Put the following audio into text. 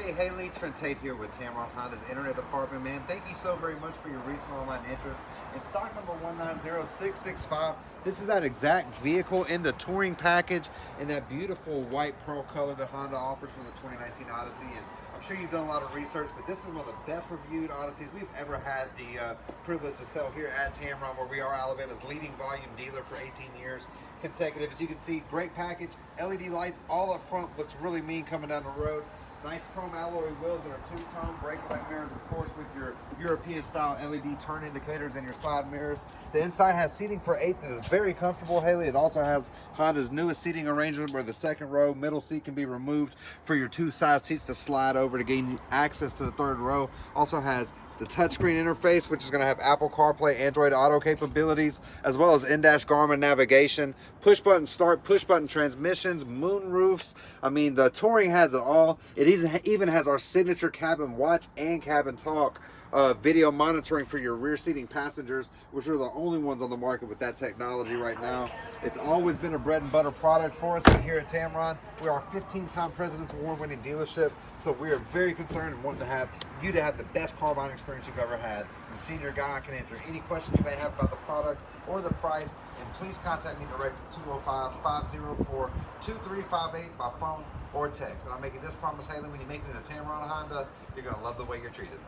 Hey Haley, Trent Tate here with Tameron Honda's Internet Department, man. Thank you so very much for your recent online interest in stock number 190665. This is that exact vehicle in the touring package in that beautiful white pearl color that Honda offers for the 2019 Odyssey. And I'm sure you've done a lot of research, but this is one of the best reviewed Odysseys we've ever had the privilege to sell here at Tameron, where we are Alabama's leading volume dealer for 18 years consecutive. As you can see, great package, LED lights all up front, looks really mean coming down the road. Nice chrome alloy wheels that are two-tone, brake light mirrors, of course, with your European-style LED turn indicators and your side mirrors. The inside has seating for 8 that is very comfortable, Haley. It also has Honda's newest seating arrangement where the second row middle seat can be removed for your 2 side seats to slide over to gain access to the third row. Also has the touchscreen interface, which is going to have Apple CarPlay, Android Auto capabilities, as well as in-dash Garmin navigation, push-button start, push-button transmissions, moon roofs. I mean, the Touring has it all. It even has our signature cabin watch and cabin talk video monitoring for your rear seating passengers, which are the only ones on the market with that technology right now. It's always been a bread and butter product for us, but here at Tameron, we are a 15-time President's Award-winning dealership, so we are very concerned and want to have you to have the best car buying experience you've ever had. The senior guy can answer any questions you may have about the product or the price, and please contact me directly at 205-504-2358 by phone or text. And I'm making this promise, Haley, when you make it to Tameron Honda, you're going to love the way you're treated.